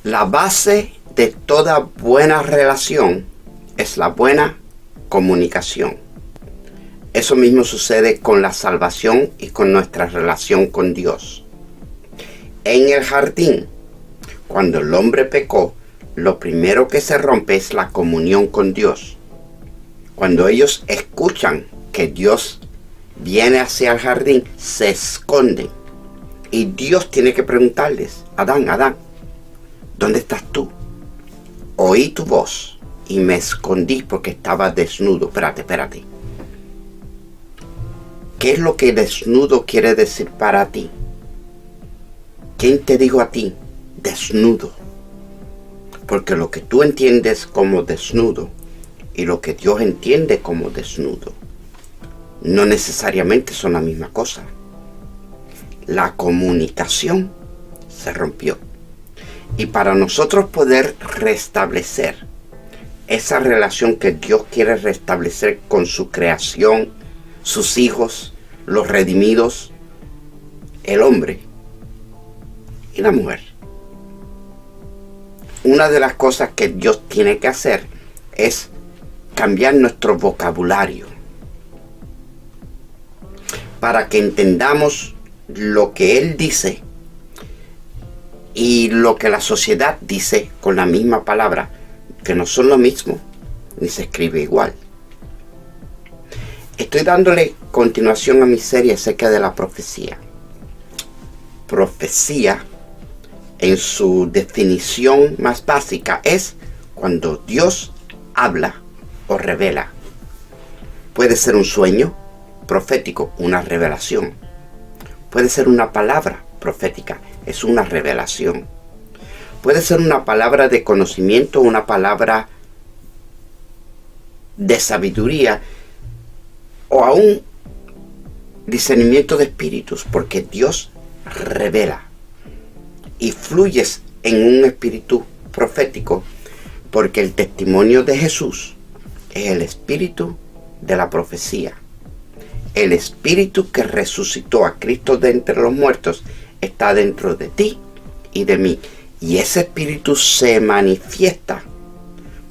La base de toda buena relación es la buena comunicación. Eso mismo sucede con la salvación y con nuestra relación con Dios. En el jardín, cuando el hombre pecó, lo primero que se rompe es la comunión con Dios. Cuando ellos escuchan que Dios viene hacia el jardín, se esconden. Y Dios tiene que preguntarles: Adán, Adán, ¿dónde estás tú? Oí tu voz y me escondí porque estaba desnudo. Espérate. ¿Qué es lo que desnudo quiere decir para ti? ¿Quién te dijo a ti desnudo? Porque lo que tú entiendes como desnudo y lo que Dios entiende como desnudo no necesariamente son la misma cosa. La comunicación se rompió. Y para nosotros poder restablecer esa relación que Dios quiere restablecer con su creación, sus hijos, los redimidos, el hombre y la mujer, una de las cosas que Dios tiene que hacer es cambiar nuestro vocabulario para que entendamos lo que Él dice y lo que la sociedad dice con la misma palabra, que no son lo mismo, ni se escribe igual. Estoy dándole continuación a mi serie acerca de la profecía. Profecía, en su definición más básica, es cuando Dios habla o revela. Puede ser un sueño profético, una revelación. Puede ser una palabra profética, es una revelación. Puede ser una palabra de conocimiento, una palabra de sabiduría, o aún discernimiento de espíritus, porque Dios revela y fluyes en un espíritu profético, porque el testimonio de Jesús es el espíritu de la profecía. El espíritu que resucitó a Cristo de entre los muertos está dentro de ti y de mí. Y ese espíritu se manifiesta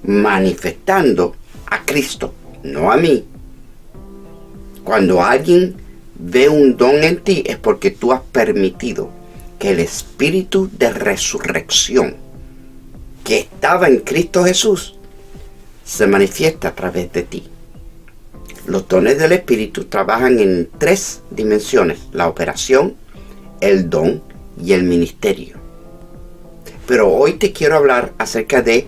manifestando a Cristo, no a mí. Cuando alguien ve un don en ti es porque tú has permitido que el espíritu de resurrección que estaba en Cristo Jesús se manifiesta a través de ti. Los dones del espíritu trabajan en 3 dimensiones: la operación, el don y el ministerio. Pero hoy te quiero hablar acerca de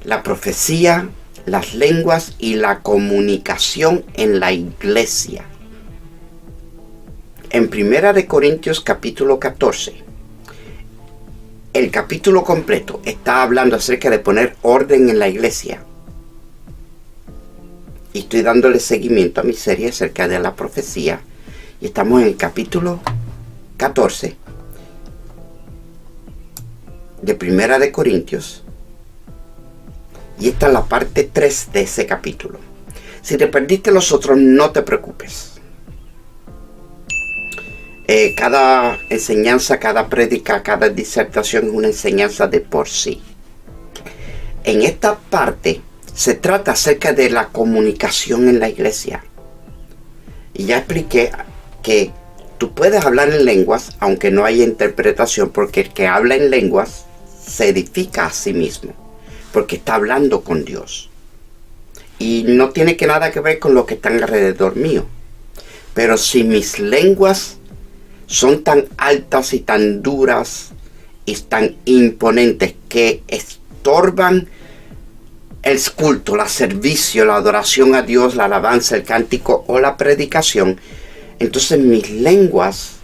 la profecía, las lenguas y la comunicación en la iglesia. En 1 Corintios capítulo 14, el capítulo completo está hablando acerca de poner orden en la iglesia. Y estoy dándole seguimiento a mi serie acerca de la profecía. Y estamos en el capítulo 14 de 1 Corintios. Y esta es la parte 3 de ese capítulo. Si te perdiste los otros, no te preocupes. Cada enseñanza, cada prédica, cada disertación es una enseñanza de por sí. En esta parte se trata acerca de la comunicación en la iglesia. Y ya expliqué que tú puedes hablar en lenguas aunque no haya interpretación, porque el que habla en lenguas se edifica a sí mismo, porque está hablando con Dios. Y no tiene nada que ver con lo que está alrededor mío. Pero si mis lenguas son tan altas y tan duras y tan imponentes que estorban el culto, el servicio, la adoración a Dios, la alabanza, el cántico o la predicación, entonces mis lenguas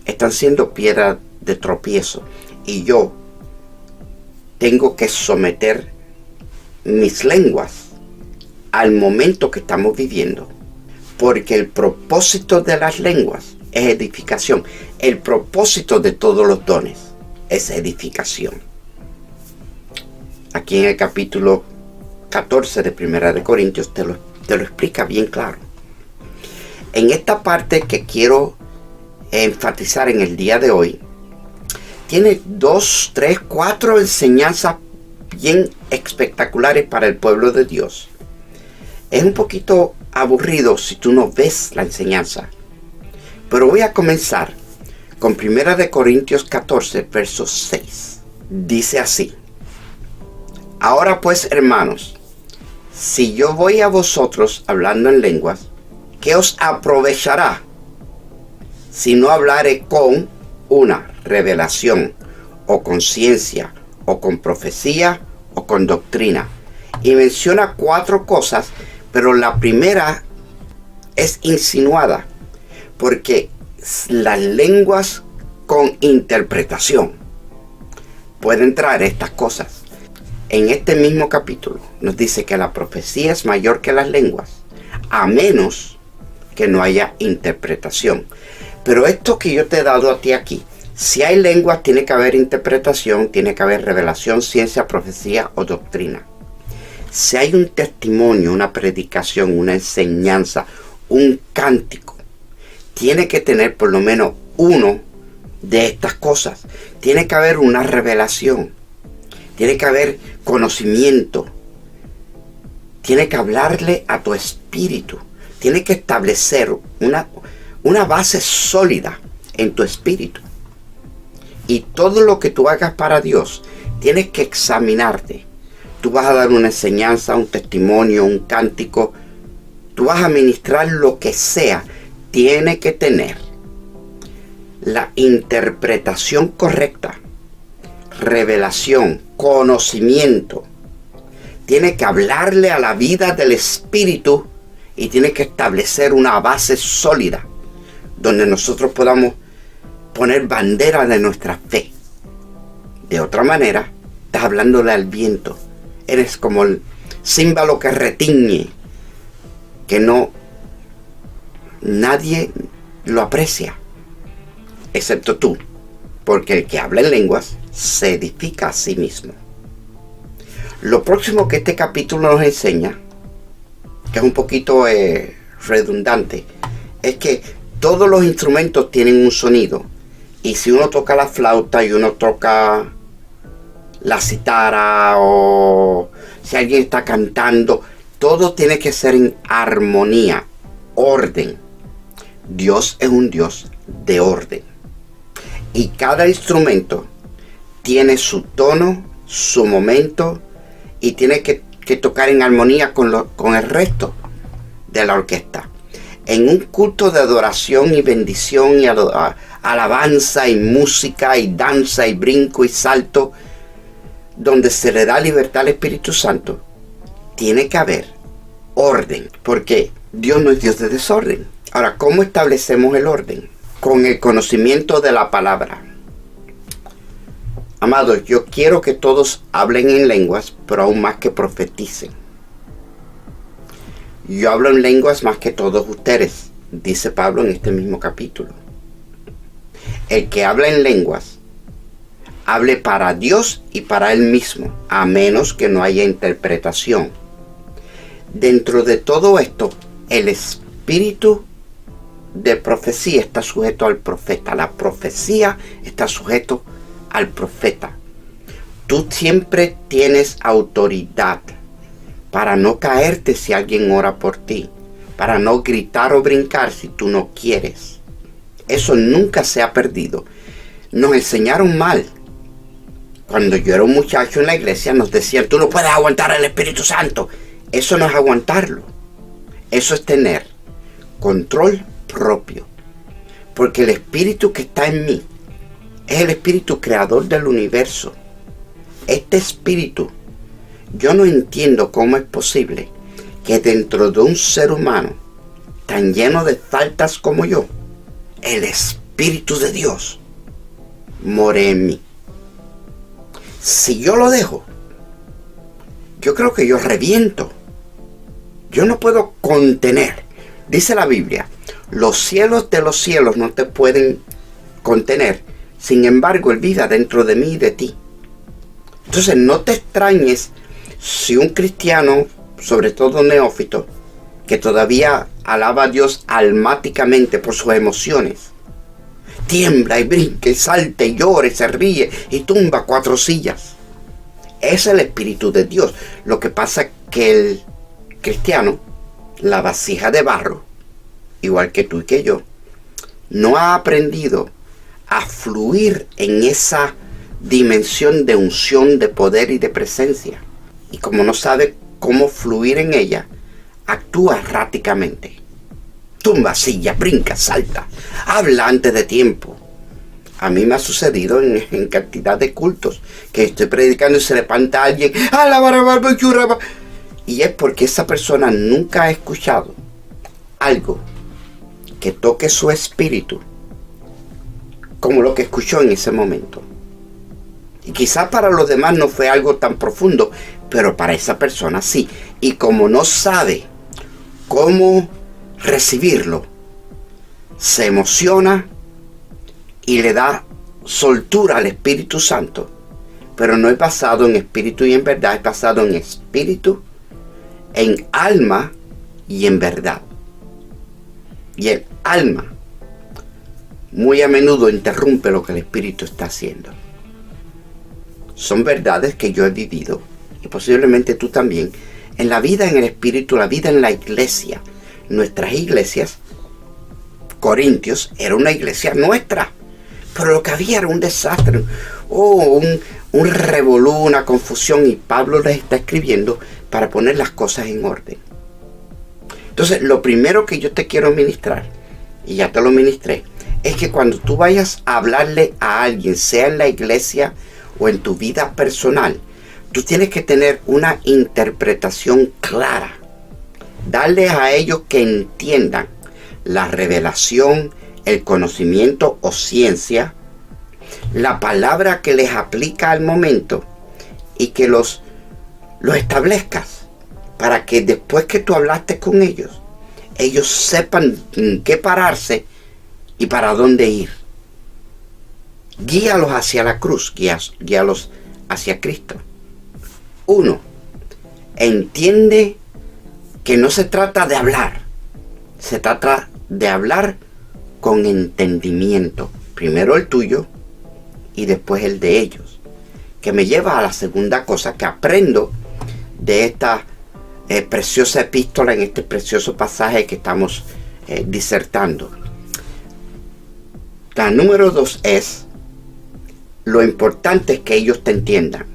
están siendo piedra de tropiezo. Y yo tengo que someter mis lenguas al momento que estamos viviendo, porque el propósito de las lenguas es edificación. El propósito de todos los dones es edificación. Aquí en el capítulo 14 de 1 Corintios te lo explica bien claro. En esta parte que quiero enfatizar en el día de hoy, tiene 2, 3, 4 enseñanzas bien espectaculares para el pueblo de Dios. Es un poquito aburrido si tú no ves la enseñanza. Pero voy a comenzar con 1 Corintios 14, verso 6. Dice así: ahora pues, hermanos, si yo voy a vosotros hablando en lenguas, ¿qué os aprovechará si no hablare con una revelación, o con ciencia, o con profecía, o con doctrina? Y menciona 4 cosas, pero la primera es insinuada, porque las lenguas con interpretación pueden traer estas cosas. En este mismo capítulo nos dice que la profecía es mayor que las lenguas, a menos que no haya interpretación. Pero esto que yo te he dado a ti aquí, si hay lenguas, tiene que haber interpretación, tiene que haber revelación, ciencia, profecía o doctrina. Si hay un testimonio, una predicación, una enseñanza, un cántico, tiene que tener por lo menos uno de estas cosas. Tiene que haber una revelación, tiene que haber conocimiento, tiene que hablarle a tu espíritu, tiene que establecer una base sólida en tu espíritu. Y todo lo que tú hagas para Dios, tienes que examinarte. Tú vas a dar una enseñanza, un testimonio, un cántico, tú vas a ministrar lo que sea, tiene que tener la interpretación correcta, revelación, conocimiento. Tiene que hablarle a la vida del espíritu y tiene que establecer una base sólida donde nosotros podamos poner bandera de nuestra fe. De otra manera, estás hablándole al viento. Eres como el címbalo que retiñe, que nadie lo aprecia, excepto tú, porque el que habla en lenguas se edifica a sí mismo. Lo próximo que este capítulo nos enseña, que es un poquito redundante, es que todos los instrumentos tienen un sonido. Y si uno toca la flauta y uno toca la cítara, o si alguien está cantando, todo tiene que ser en armonía, orden. Dios es un Dios de orden. Y cada instrumento tiene su tono, su momento, y tiene que tocar en armonía con el resto de la orquesta. En un culto de adoración y bendición y alabanza y música y danza y brinco y salto, donde se le da libertad al Espíritu Santo, tiene que haber orden, porque Dios no es Dios de desorden. Ahora, ¿cómo establecemos el orden? Con el conocimiento de la palabra. Amados, yo quiero que todos hablen en lenguas, pero aún más que profeticen. Yo hablo en lenguas más que todos ustedes, dice Pablo en este mismo capítulo. El que habla en lenguas, hable para Dios y para él mismo, a menos que no haya interpretación. Dentro de todo esto, el espíritu de profecía está sujeto al profeta. La profecía está sujeto al profeta. Tú siempre tienes autoridad para no caerte si alguien ora por ti, para no gritar o brincar si tú no quieres. Eso nunca se ha perdido. Nos enseñaron mal. Cuando yo era un muchacho en la iglesia nos decían: tú no puedes aguantar el Espíritu Santo. Eso no es aguantarlo. Eso es tener control propio. Porque el Espíritu que está en mí es el Espíritu creador del universo. Este Espíritu, yo no entiendo cómo es posible que dentro de un ser humano tan lleno de faltas como yo, el Espíritu de Dios more en mí. Si yo lo dejo, yo creo que yo reviento. Yo no puedo contener. Dice la Biblia: los cielos de los cielos no te pueden contener. Sin embargo, Él vive dentro de mí y de ti. Entonces, no te extrañes si un cristiano, sobre todo neófito, que todavía alaba a Dios almáticamente por sus emociones, tiembla y brinca y salta y llora y se ríe y tumba 4 sillas. Es el Espíritu de Dios. Lo que pasa es que el cristiano, la vasija de barro, igual que tú y que yo, no ha aprendido a fluir en esa dimensión de unción, de poder y de presencia. Y como no sabe cómo fluir en ella, actúa erráticamente. Tumba silla, brinca, salta, habla antes de tiempo. A mí me ha sucedido en cantidad de cultos que estoy predicando y se levanta alguien, y es porque esa persona nunca ha escuchado algo que toque su espíritu como lo que escuchó en ese momento. Y quizás para los demás no fue algo tan profundo, pero para esa persona sí. Y como no sabe cómo recibirlo, se emociona y le da soltura al Espíritu Santo. Pero no es basado en espíritu y en verdad, es basado en espíritu, en alma y en verdad. Y el alma muy a menudo interrumpe lo que el espíritu está haciendo. Son verdades que yo he vivido, y posiblemente tú también, en la vida en el espíritu, la vida en la iglesia. Nuestras iglesias, Corintios, era una iglesia nuestra, pero lo que había era un desastre, un revolú, una confusión, y Pablo les está escribiendo para poner las cosas en orden. Entonces, lo primero que yo te quiero ministrar, y ya te lo ministré, es que cuando tú vayas a hablarle a alguien, sea en la iglesia o en tu vida personal, tú tienes que tener una interpretación clara. Darles a ellos que entiendan la revelación, el conocimiento o ciencia, la palabra que les aplica al momento, y que los establezcas para que después que tú hablaste con ellos, ellos sepan en qué pararse y para dónde ir. Guíalos hacia la cruz, guíalos hacia Cristo. 1. Entiende que no se trata de hablar, se trata de hablar con entendimiento. Primero el tuyo y después el de ellos. Que me lleva a la segunda cosa que aprendo de esta preciosa epístola, en este precioso pasaje que estamos disertando. La número 2 es: lo importante es que ellos te entiendan.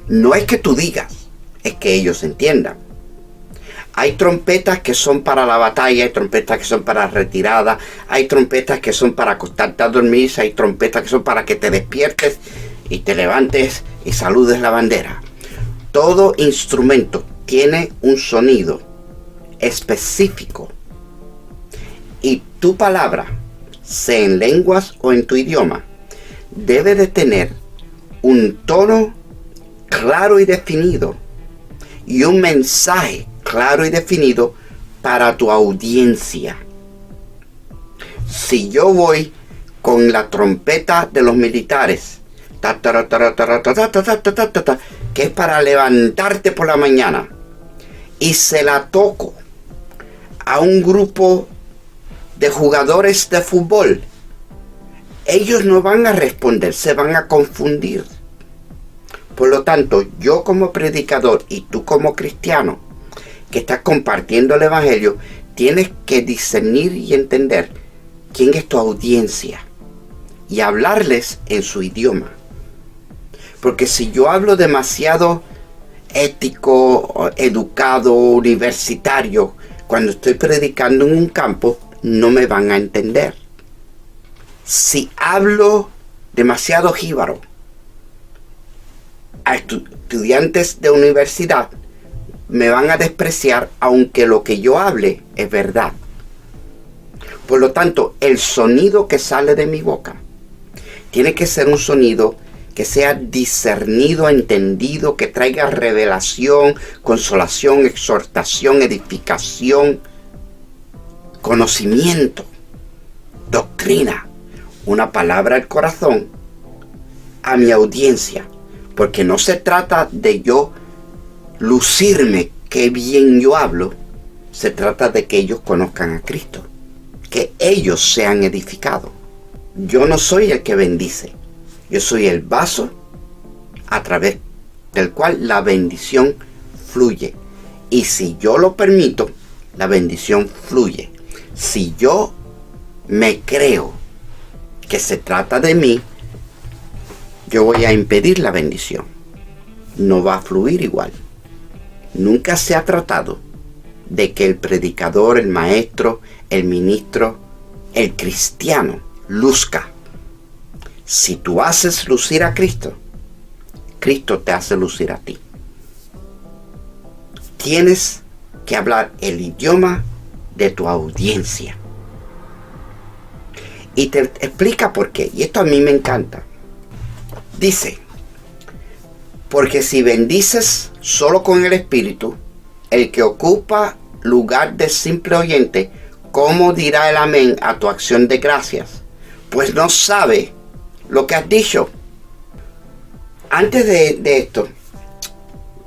No es que tú digas, es que ellos entiendan. Hay trompetas que son para la batalla, hay trompetas que son para retirada, hay trompetas que son para acostarte a dormir, hay trompetas que son para que te despiertes y te levantes y saludes la bandera. Todo instrumento tiene un sonido específico, y tu palabra, sea en lenguas o en tu idioma, debe de tener un tono claro y definido y un mensaje claro y definido para tu audiencia. Si yo voy con la trompeta de los militares, que es para levantarte por la mañana, y se la toco a un grupo de jugadores de fútbol, ellos no van a responder, se van a confundir. Por lo tanto, yo como predicador y tú como cristiano que estás compartiendo el evangelio, tienes que discernir y entender quién es tu audiencia y hablarles en su idioma. Porque si yo hablo demasiado ético, educado, universitario, cuando estoy predicando en un campo, no me van a entender. Si hablo demasiado jíbaro a estudiantes de universidad, me van a despreciar, aunque lo que yo hable es verdad. Por lo tanto, el sonido que sale de mi boca tiene que ser un sonido que sea discernido, entendido, que traiga revelación, consolación, exhortación, edificación, conocimiento, doctrina, una palabra al corazón a mi audiencia. Porque no se trata de yo lucirme qué bien yo hablo, se trata de que ellos conozcan a Cristo, que ellos sean edificados. Yo no soy el que bendice. Yo soy el vaso a través del cual la bendición fluye. Y si yo lo permito, la bendición fluye. Si yo me creo que se trata de mí, yo voy a impedir la bendición. No va a fluir igual. Nunca se ha tratado de que el predicador, el maestro, el ministro, el cristiano luzca. Si tú haces lucir a Cristo, Cristo te hace lucir a ti. Tienes que hablar el idioma de tu audiencia. Y te explica por qué. Y esto a mí me encanta. Dice, porque si bendices solo con el Espíritu, el que ocupa lugar de simple oyente, ¿cómo dirá el amén a tu acción de gracias? Pues no sabe lo que has dicho. Antes de esto,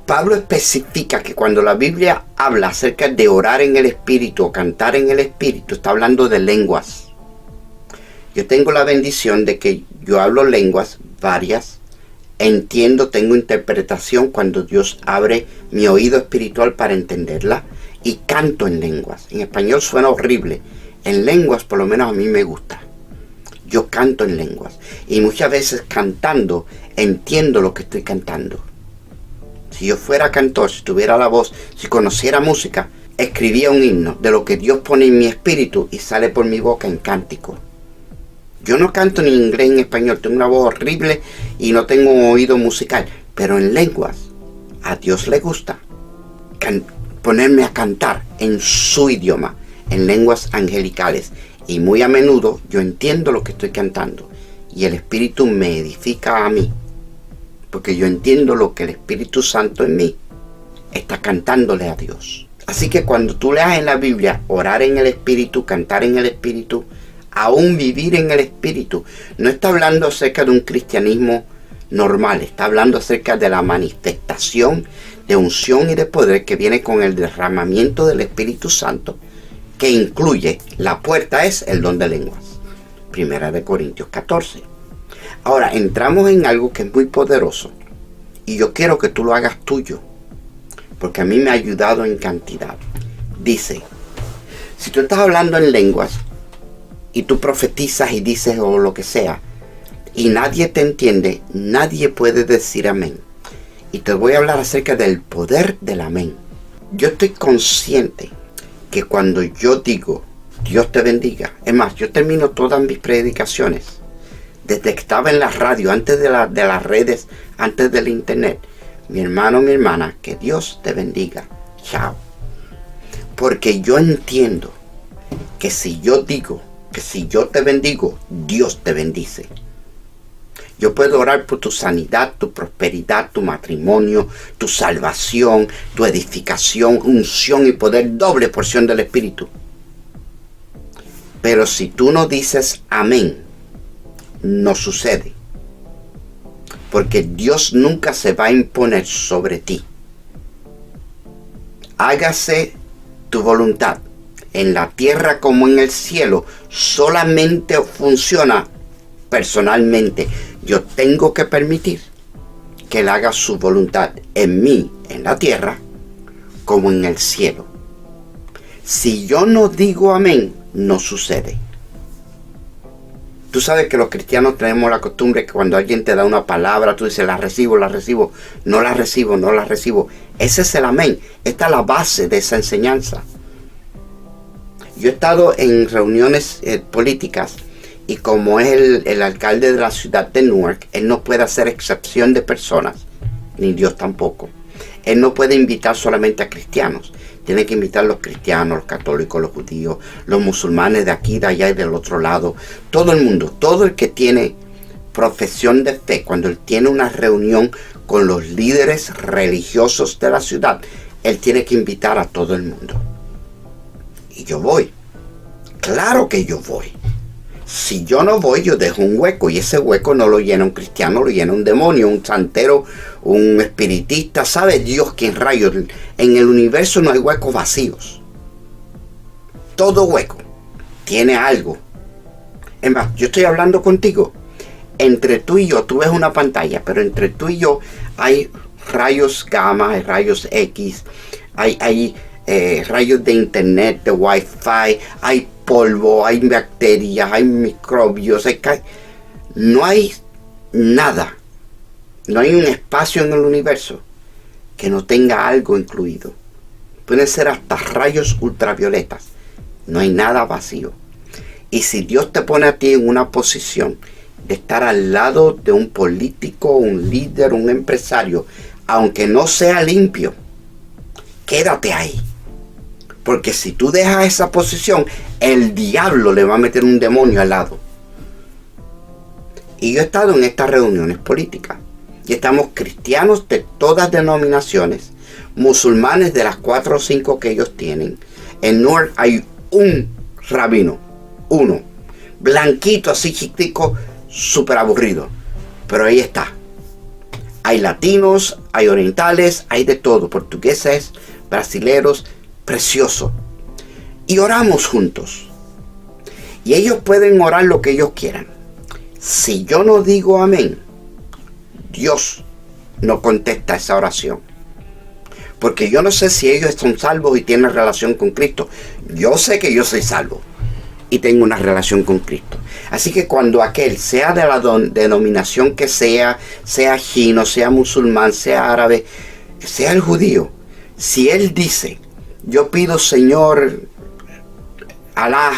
Pablo especifica que cuando la Biblia habla acerca de orar en el Espíritu o cantar en el Espíritu, está hablando de lenguas. Yo tengo la bendición de que yo hablo lenguas varias, entiendo, tengo interpretación cuando Dios abre mi oído espiritual para entenderla, y canto en lenguas. En español suena horrible. En lenguas por lo menos a mí me gusta. Yo canto en lenguas. Y muchas veces cantando entiendo lo que estoy cantando. Si yo fuera cantor, si tuviera la voz, si conociera música, escribía un himno de lo que Dios pone en mi espíritu y sale por mi boca en cántico. Yo no canto ni en inglés ni en español, tengo una voz horrible y no tengo un oído musical, pero en lenguas a Dios le gusta ponerme a cantar en su idioma, en lenguas angelicales, y muy a menudo yo entiendo lo que estoy cantando y el Espíritu me edifica a mí, porque yo entiendo lo que el Espíritu Santo en mí está cantándole a Dios. Así que cuando tú leas en la Biblia orar en el Espíritu, cantar en el Espíritu, aún vivir en el Espíritu, no está hablando acerca de un cristianismo normal, está hablando acerca de la manifestación de unción y de poder que viene con el derramamiento del Espíritu Santo, que incluye, la puerta es el don de lenguas. 1 Corintios 14. Ahora entramos en algo que es muy poderoso y yo quiero que tú lo hagas tuyo, porque a mí me ha ayudado en cantidad. Dice, si tú estás hablando en lenguas y tú profetizas y dices o lo que sea, y nadie te entiende, nadie puede decir amén. Y te voy a hablar acerca del poder del amén. Yo estoy consciente que cuando yo digo, Dios te bendiga, es más, yo termino todas mis predicaciones, desde que estaba en la radio, antes de las redes, antes del internet, mi hermano, mi hermana, que Dios te bendiga, chao. Porque yo entiendo que si yo digo, que si yo te bendigo, Dios te bendice. Yo puedo orar por tu sanidad, tu prosperidad, tu matrimonio, tu salvación, tu edificación, unción y poder, doble porción del Espíritu. Pero si tú no dices amén, no sucede. Porque Dios nunca se va a imponer sobre ti. Hágase tu voluntad, en la tierra como en el cielo, solamente funciona personalmente. Yo tengo que permitir que Él haga su voluntad en mí, en la tierra, como en el cielo. Si yo no digo amén, no sucede. Tú sabes que los cristianos tenemos la costumbre que cuando alguien te da una palabra, tú dices, la recibo, no la recibo, no la recibo. Ese es el amén. Esta es la base de esa enseñanza. Yo he estado en reuniones políticas y como es el alcalde de la ciudad de Newark, él no puede hacer excepción de personas, ni Dios tampoco. Él no puede invitar solamente a cristianos. Tiene que invitar a los cristianos, los católicos, los judíos, los musulmanes de aquí, de allá y del otro lado. Todo el mundo, todo el que tiene profesión de fe, cuando él tiene una reunión con los líderes religiosos de la ciudad, él tiene que invitar a todo el mundo. Y yo voy. Claro que yo voy. Si yo no voy, yo dejo un hueco, y ese hueco no lo llena un cristiano, lo llena un demonio, un santero, un espiritista. ¿Sabe Dios quién rayos? En el universo no hay huecos vacíos. Todo hueco tiene algo. Es más, yo estoy hablando contigo. Entre tú y yo, tú ves una pantalla, pero entre tú y yo hay rayos gamma, hay rayos X, hay rayos de internet, de wifi, hay polvo, hay bacterias, hay microbios, no hay nada, no hay un espacio en el universo que no tenga algo incluido. Pueden ser hasta rayos ultravioletas, no hay nada vacío. Y si Dios te pone a ti en una posición de estar al lado de un político, un líder, un empresario, aunque no sea limpio, quédate ahí. Porque si tú dejas esa posición, el diablo le va a meter un demonio al lado. Y yo he estado en estas reuniones políticas. Y estamos cristianos de todas denominaciones, musulmanes de las 4 o 5 que ellos tienen. En Newark hay un rabino, uno, blanquito, así chiquitico, súper aburrido. Pero ahí está. Hay latinos, hay orientales, hay de todo, portugueses, brasileros, precioso. Y oramos juntos. Y ellos pueden orar lo que ellos quieran. Si yo no digo amén, Dios no contesta esa oración. Porque yo no sé si ellos son salvos y tienen relación con Cristo. Yo sé que yo soy salvo y tengo una relación con Cristo. Así que cuando aquel, sea de la denominación que sea chino, sea musulmán, sea árabe, sea el judío, si él dice, yo pido, Señor, Alá,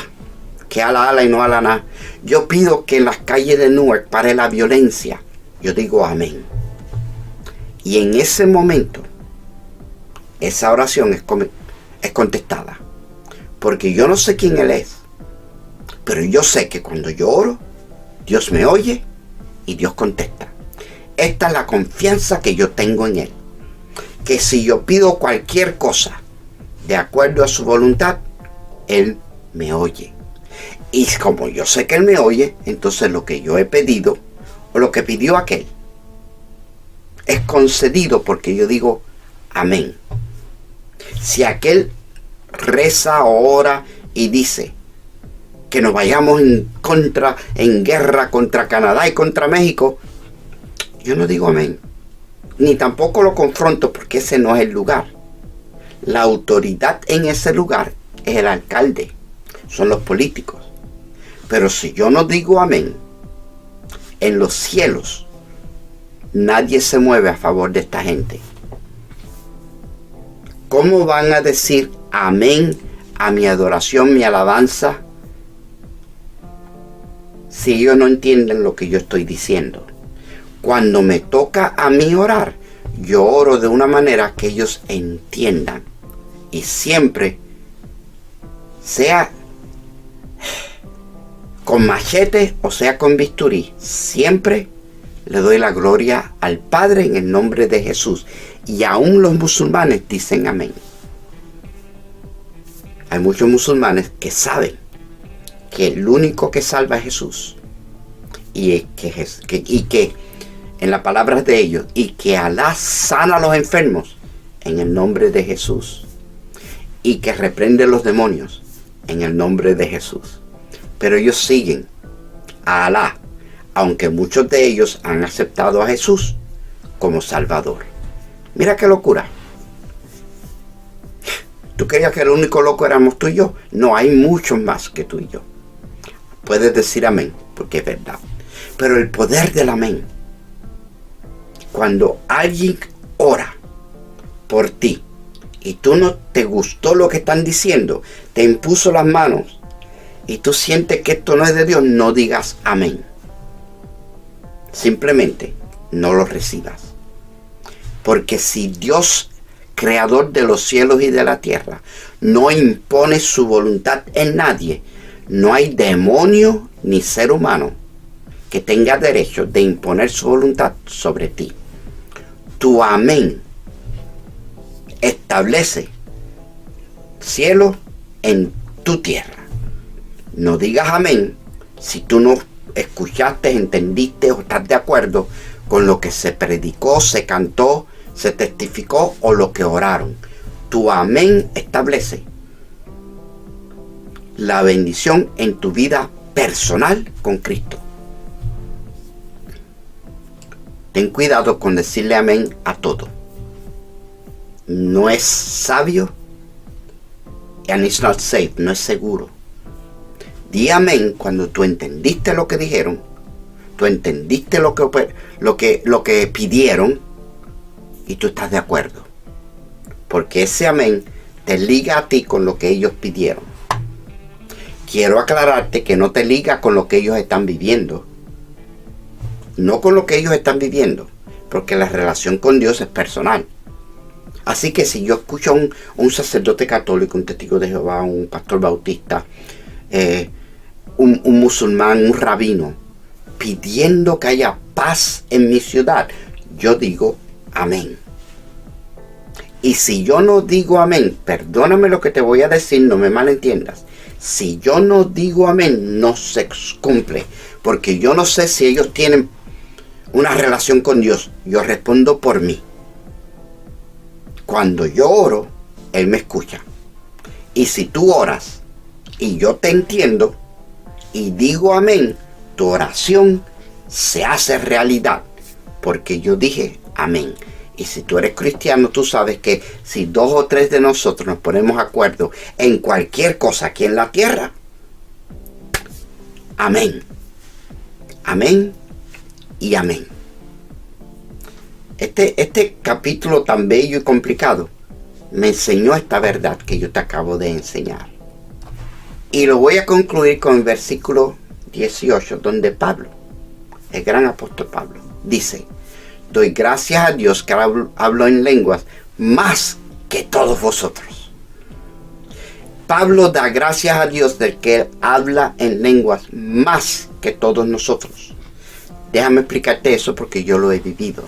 que Alá y no Alá, yo pido que en las calles de Newark pare la violencia, yo digo amén. Y en ese momento, esa oración es contestada. Porque yo no sé quién Él es, pero yo sé que cuando yo oro, Dios me oye y Dios contesta. Esta es la confianza que yo tengo en Él. Que si yo pido cualquier cosa de acuerdo a su voluntad, Él me oye. Y como yo sé que Él me oye, entonces lo que yo he pedido, o lo que pidió aquel, es concedido porque yo digo amén. Si aquel reza o ora y dice que nos vayamos en guerra contra Canadá y contra México, yo no digo amén. Ni tampoco lo confronto porque ese no es el lugar. La autoridad en ese lugar es el alcalde, son los políticos. Pero si yo no digo amén, en los cielos nadie se mueve a favor de esta gente. ¿Cómo van a decir amén a mi adoración, mi alabanza, si ellos no entienden lo que yo estoy diciendo? Cuando me toca a mí orar, yo oro de una manera que ellos entiendan. Y siempre, sea con machete o sea con bisturí, siempre le doy la gloria al Padre en el nombre de Jesús. Y aún los musulmanes dicen amén. Hay muchos musulmanes que saben que el único que salva es Jesús. Y que en las palabras de ellos, y que Alá sana a los enfermos en el nombre de Jesús. Y que reprende los demonios en el nombre de Jesús. Pero ellos siguen a Alá, aunque muchos de ellos han aceptado a Jesús como Salvador. Mira qué locura. ¿Tú creías que el único loco éramos tú y yo? No, hay muchos más que tú y yo. Puedes decir amén, porque es verdad. Pero el poder del amén, cuando alguien ora por ti y tú no te gustó lo que están diciendo, te impuso las manos y tú sientes que esto no es de Dios, no digas amén. Simplemente no lo recibas. Porque si Dios, creador de los cielos y de la tierra, no impone su voluntad en nadie, no hay demonio ni ser humano que tenga derecho de imponer su voluntad sobre ti. Tu amén establece cielo en tu tierra. No digas amén si tú no escuchaste, entendiste o estás de acuerdo con lo que se predicó, se cantó, se testificó o lo que oraron. Tu amén establece la bendición en tu vida personal con Cristo. Ten cuidado con decirle amén a todo. No es sabio, and it's not safe, no es seguro. Di amén cuando tú entendiste lo que dijeron, tú entendiste lo que pidieron y tú estás de acuerdo. Porque ese amén te liga a ti con lo que ellos pidieron. Quiero aclararte que no te liga con lo que ellos están viviendo. No con lo que ellos están viviendo, porque la relación con Dios es personal. Así que si yo escucho a un sacerdote católico, un testigo de Jehová, un pastor bautista, un musulmán, un rabino, pidiendo que haya paz en mi ciudad, yo digo amén. Y si yo no digo amén, perdóname lo que te voy a decir, no me malentiendas. Si yo no digo amén, no se cumple, porque yo no sé si ellos tienen una relación con Dios. Yo respondo por mí. Cuando yo oro, Él me escucha. Y si tú oras y yo te entiendo y digo amén, tu oración se hace realidad, porque yo dije amén. Y si tú eres cristiano, tú sabes que si 2 o 3 de nosotros nos ponemos de acuerdo en cualquier cosa aquí en la tierra, amén. Amén y amén. Este capítulo tan bello y complicado me enseñó esta verdad que yo te acabo de enseñar. Y lo voy a concluir con el versículo 18, donde Pablo, el gran apóstol Pablo, dice: doy gracias a Dios que hablo en lenguas más que todos vosotros. Pablo da gracias a Dios de que Él habla en lenguas más que todos nosotros. Déjame explicarte eso porque yo lo he vivido.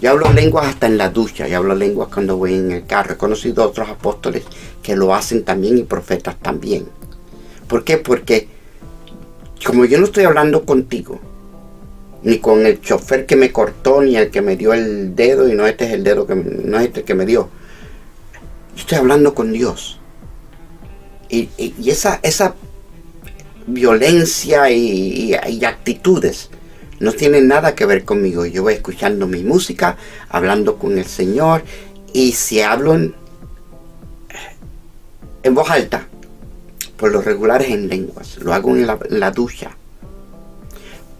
Yo hablo lenguas hasta en la ducha, yo hablo lenguas cuando voy en el carro. He conocido a otros apóstoles que lo hacen también y profetas también. ¿Por qué? Porque como yo no estoy hablando contigo, ni con el chofer que me cortó, ni el que me dio el dedo, y no este es el dedo no es este que me dio. Yo estoy hablando con Dios. Y esa violencia y actitudes no tienen nada que ver conmigo. Yo voy escuchando mi música, hablando con el Señor, y si hablo en voz alta, por lo regular es en lenguas. Lo hago en la ducha.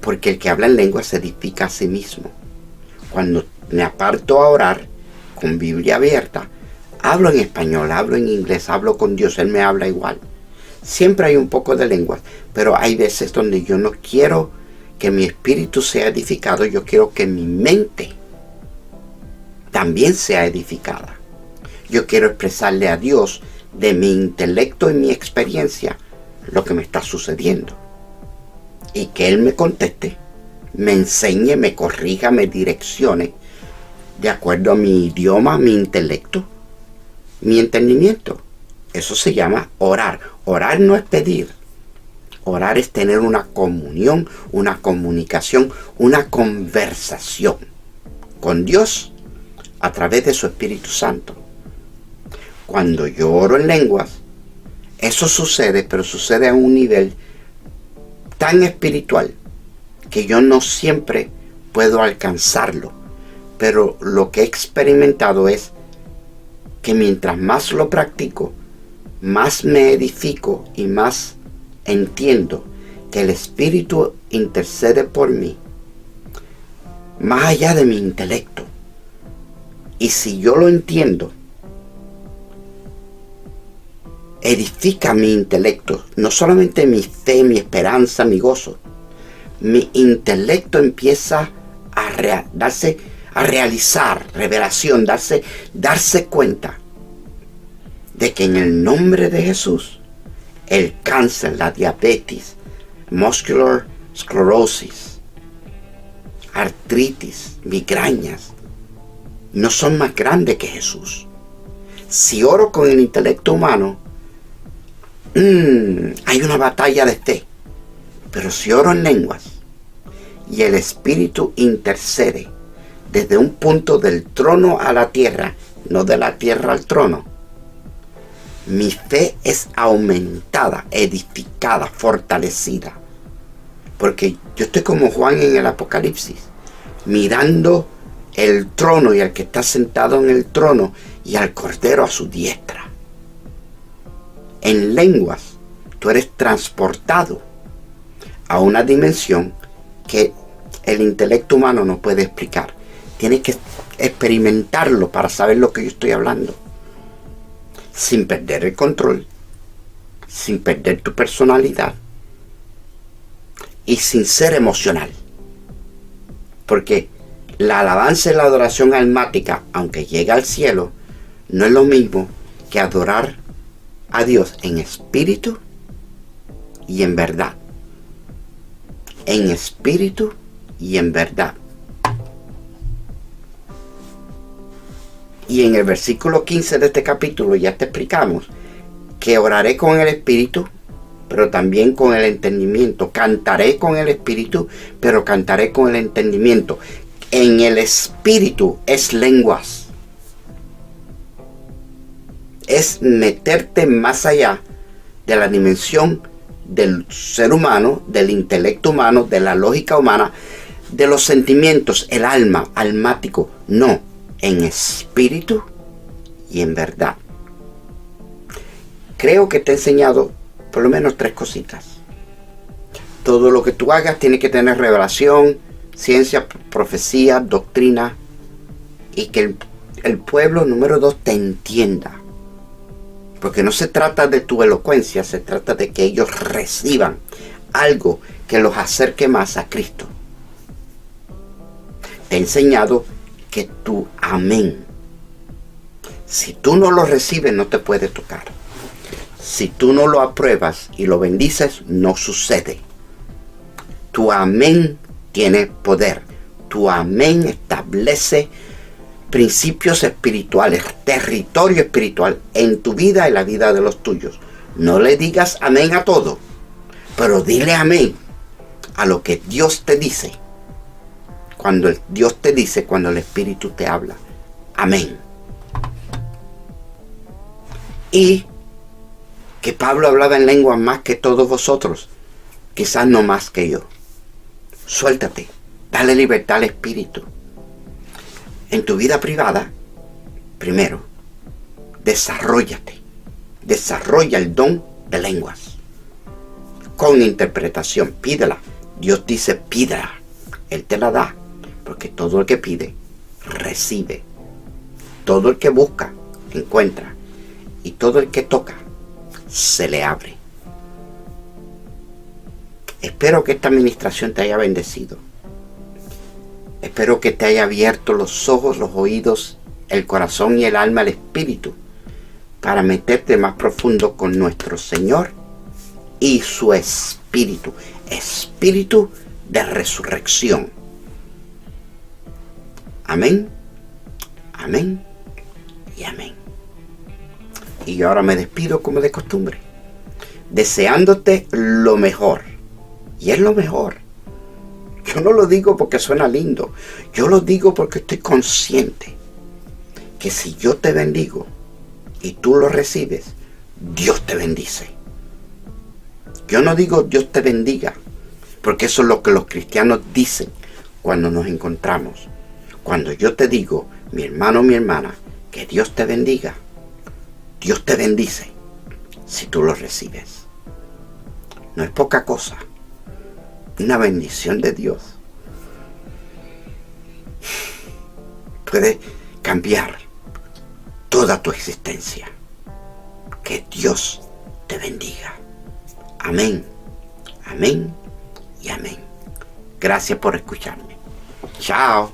Porque el que habla en lenguas se edifica a sí mismo. Cuando me aparto a orar con Biblia abierta, hablo en español, hablo en inglés, hablo con Dios, Él me habla igual. Siempre hay un poco de lenguas, pero hay veces donde yo no quiero que mi espíritu sea edificado, yo quiero que mi mente también sea edificada. Yo quiero expresarle a Dios de mi intelecto y mi experiencia lo que me está sucediendo. Y que Él me conteste, me enseñe, me corrija, me direccione de acuerdo a mi idioma, mi intelecto, mi entendimiento. Eso se llama orar. Orar no es pedir. Orar es tener una comunión, una comunicación, una conversación con Dios a través de su Espíritu Santo. Cuando yo oro en lenguas, eso sucede, pero sucede a un nivel tan espiritual que yo no siempre puedo alcanzarlo. Pero lo que he experimentado es que mientras más lo practico, más me edifico y más entiendo que el Espíritu intercede por mí, más allá de mi intelecto. Y si yo lo entiendo, edifica mi intelecto, no solamente mi fe, mi esperanza, mi gozo. Mi intelecto empieza a realizar revelación, darse cuenta de que en el nombre de Jesús, el cáncer, la diabetes, muscular sclerosis, artritis, migrañas, no son más grandes que Jesús. Si oro con el intelecto humano, hay una batalla de fe. Pero si oro en lenguas y el Espíritu intercede desde un punto del trono a la tierra, no de la tierra al trono, Mi fe es aumentada, edificada, fortalecida. Porque yo estoy como Juan en el Apocalipsis, mirando el trono y al que está sentado en el trono y al Cordero a su diestra. En lenguas, tú eres transportado a una dimensión que el intelecto humano no puede explicar. Tienes que experimentarlo para saber lo que yo estoy hablando. Sin perder el control, sin perder tu personalidad y sin ser emocional. Porque la alabanza y la adoración almática, aunque llega al cielo, no es lo mismo que adorar a Dios en espíritu y en verdad. En espíritu y en verdad. Y en el versículo 15 de este capítulo ya te explicamos que oraré con el espíritu, pero también con el entendimiento. Cantaré con el espíritu, pero cantaré con el entendimiento. En el espíritu es lenguas. Es meterte más allá de la dimensión del ser humano, del intelecto humano, de la lógica humana, de los sentimientos, el alma, almático. No, en espíritu y en verdad. Creo que te he enseñado por lo menos 3 cositas. Todo lo que tú hagas tiene que tener revelación, ciencia, profecía, doctrina, y que el pueblo, número 2, te entienda. Porque no se trata de tu elocuencia, se trata de que ellos reciban algo que los acerque más a Cristo. Te he enseñado que tu amén, si tú no lo recibes, no te puede tocar. Si tú no lo apruebas y lo bendices, no sucede. Tu amén tiene poder. Tu amén establece principios espirituales, territorio espiritual en tu vida y la vida de los tuyos. No le digas amén a todo, pero dile amén a lo que Dios te dice. Cuando Dios te dice, cuando el Espíritu te habla. Amén. Y que Pablo hablaba en lenguas más que todos vosotros. Quizás no más que yo. Suéltate. Dale libertad al Espíritu. En tu vida privada, primero, desarróllate. Desarrolla el don de lenguas. Con interpretación. Pídela. Dios dice pídela. Él te la da. Porque todo el que pide, recibe. Todo el que busca, encuentra. Y todo el que toca, se le abre. Espero que esta administración te haya bendecido. Espero que te haya abierto los ojos, los oídos, el corazón y el alma, el espíritu, para meterte más profundo con nuestro Señor y su espíritu. Espíritu de resurrección. Amén, amén y amén. Y yo ahora me despido como de costumbre, deseándote lo mejor. Y es lo mejor. Yo no lo digo porque suena lindo. Yo lo digo porque estoy consciente que si yo te bendigo y tú lo recibes, Dios te bendice. Yo no digo Dios te bendiga, porque eso es lo que los cristianos dicen cuando nos encontramos. Cuando yo te digo, mi hermano, mi hermana, que Dios te bendiga, Dios te bendice si tú lo recibes. No es poca cosa. Una bendición de Dios puede cambiar toda tu existencia. Que Dios te bendiga. Amén, amén y amén. Gracias por escucharme. Chao.